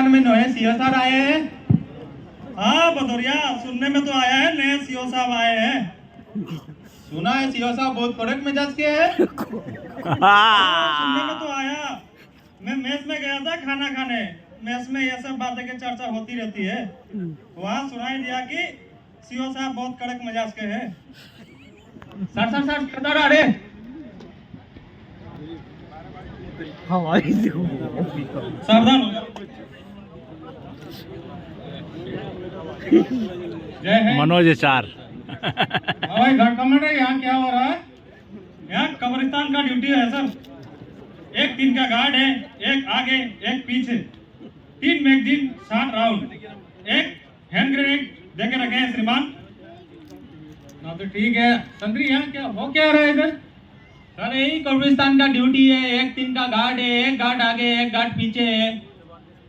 कब्रिस्तान में नए सीओ साहब आए हैं। हाँ भदौरिया, सुनने में तो आया है नए सीओ साहब आए हैं। सुना है सीओ साहब बहुत कड़क मिजाज के हैं। सुनने में तो आया। मैं मेस में गया था खाना खाने। मेस में ये सब बातें की चर्चा होती रहती है। वहाँ सुनाई दिया कि सीओ साहब बहुत कड़क मिजाज के हैं। सर अरे सावधान हो। जय हिंद। मनोज चार हवाई घाट कमांडर, यहाँ क्या हो रहा है? यहाँ कब्रिस्तान का ड्यूटी है सर। एक 3 का गार्ड है, एक आगे एक पीछे, 3 मैगजीन 60 राउंड, एक हैंड ग्रेनेड देके रखे हैं श्रीमान। ना तो ठीक है संतरी, यहाँ क्या हो क्या रहा है इधर? सर यही कब्रिस्तान का ड्यूटी है। एक 3 का गार्ड है, एक गार्ड आगे एक गार्ड पीछे है,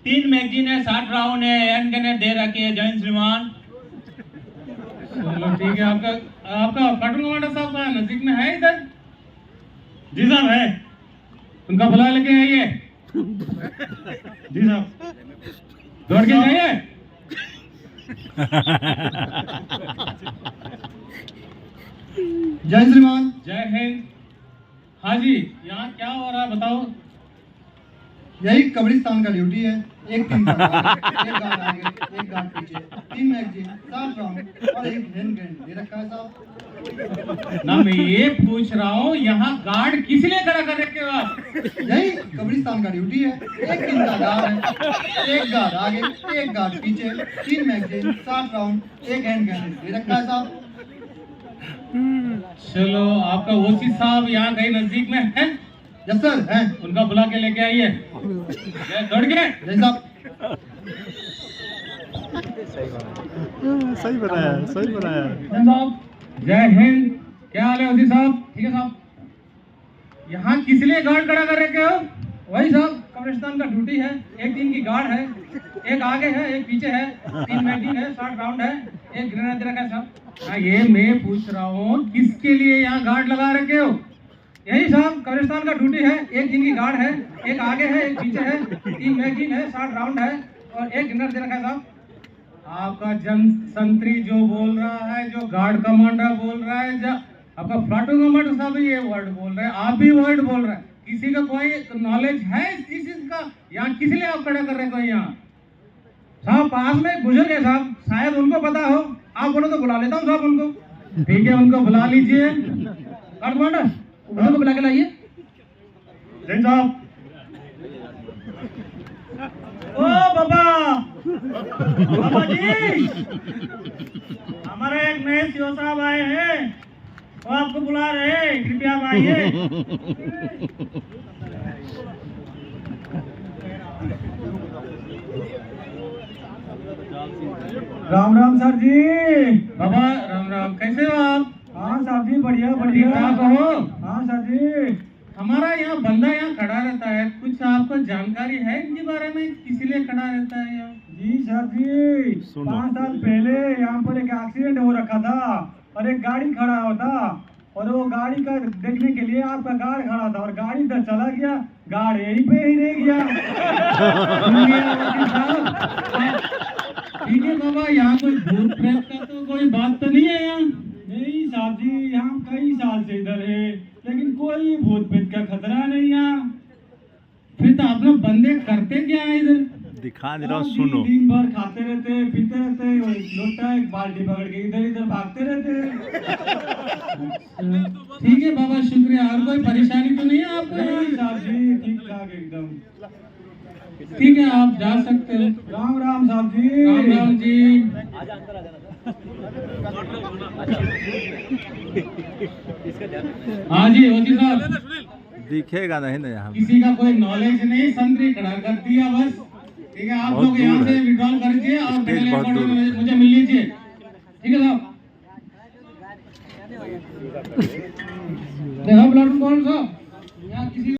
3 मैगजीन है, 60 राउंड है, हैंड ग्रेनेड दे रखे है। जय श्रीमान। चलो ठीक है। आपका प्लाटून कमांडर साहब का नजदीक में है इधर? जी साहब है। उनका बुला लेके आइए। जी साहब दौड़ के जाइए। जय श्रीमान। जय हिंद। हाँ जी, यहाँ क्या हो रहा है बताओ? यही कब्रिस्तान का ड्यूटी है। एक 3 का गार्ड, एक गार्ड आगे एक गार्ड पीछे, 3 मैगजीन 60 राउंड और एक हैंड ग्रेनेड दे रखा है साहब। ना मैं ये पूछ रहा हूँ, यहाँ गार्ड किस लिए खड़ा कर रखे हो आप? यही कब्रिस्तान का ड्यूटी है। एक 3 का गार्ड है, एक गार्ड आगे एक गार्ड पीछे, 3 मैगजीन 60 राउंड, एक हैंड ग्रेनेड दे रखा है साहब। चलो आपका ओसी साहब यहाँ कहीं नजदीक में है? यस सर है। उनका बुला के लेके आइए। दौड़ के। जय साहब। सही बनाया, सही बनाया। साहब जय हिंद। क्या हाल है ओसी साहब? ठीक है साहब। यहाँ किस लिए गार्ड खड़ा कर रखे हो? वही साहब कब्रिस्तान का ड्यूटी है। एक 3 की गार्ड है, एक आगे है एक पीछे है, 3 मैगजीन है, 60 राउंड है, एक ग्रेनेड दे रखा है साहब। हाँ ये मैं पूछ रहा हूँ, किसके लिए यहाँ गार्ड लगा रखे हो? यही साहब कब्रिस्तान का ड्यूटी है। एक 3 की गार्ड है, एक आगे है एक पीछे है, 3 मैगजीन है, 60 राउंड है और एक ग्रेनेड दे रखा है साहब। आपका जन संतरी जो बोल रहा है, जो गार्ड कमांडर बोल रहा है, जो आपका प्लाटून कमांडर साहब ये वर्ड बोल रहे हैं, आप भी वर्ड बोल रहे हैं। किसी का कोई नॉलेज है इस चीज का? यहाँ किस लिए आप खड़ा कर रहे हो? यहाँ साहब पास में बुजुर्ग है साहब, शायद उनको पता हो। आप बोलो तो बुला लेता हूँ साहब उनको। ठीक है, उनको बुला लीजिए। गार्ड कमांडर उनको बुला के लाइए। जय साहब। ओ बाबा, बाबा जी, हमारे एक नए सीओ साहब आए हैं, वो आपको बुला रहे हैं, कृपया आप आइए। राम राम सर जी। बाबा राम राम, कैसे हो आप? हाँ सर जी बढ़िया ठीक बढ़िया। ठाक हो? हाँ सर जी। हमारा यहाँ बंदा यहाँ खड़ा रहता है, कुछ आपको जानकारी है इनके बारे में? किस लिए खड़ा रहता है यहाँ? जी सर जी 5 साल पहले यहाँ पर एक एक्सीडेंट हो रखा था और एक गाड़ी खड़ा होता और वो गाड़ी का देखने के लिए आपका गार्ड खड़ा था और गाड़ी इधर चला गया, गार्ड यहीं पे ही रह गया। ठीक है बाबा, यहाँ कोई भूत प्रेत का तो कोई बात तो नहीं है यहाँ? नहीं साहब जी, यहाँ कई साल से इधर है लेकिन कोई भूत प्रेत का खतरा नहीं यहाँ। फिर तो आप लोग बंदे करते क्या है इधर? दिखा दे रहा हूँ, दिन सुनो। दिन भर खाते रहते पीते रहते, लोटा एक बाल्टी पकड़ के इधर इधर भागते रहते। ठीक है बाबा, शुक्रिया। और कोई परेशानी तो नहीं है आपको? नहीं साहब जी ठीक ठाक एकदम। ठीक है, आप जा सकते हो। राम राम साहब जी। राम राम जी। हाँ जी ओजी साहब, दिखेगा नहीं ना यहाँ। किसी का कोई नॉलेज नहीं, संतरी खड़ा कर दिया बस। ठीक है, आप बहुत लोग यहाँ दूर से है। विड्रॉल करिए और स्टेज मेरे बहुत अकाउंट दूर में है। मुझे मिल लीजिए। ठीक है साहब। देखो प्लाटून कौन सा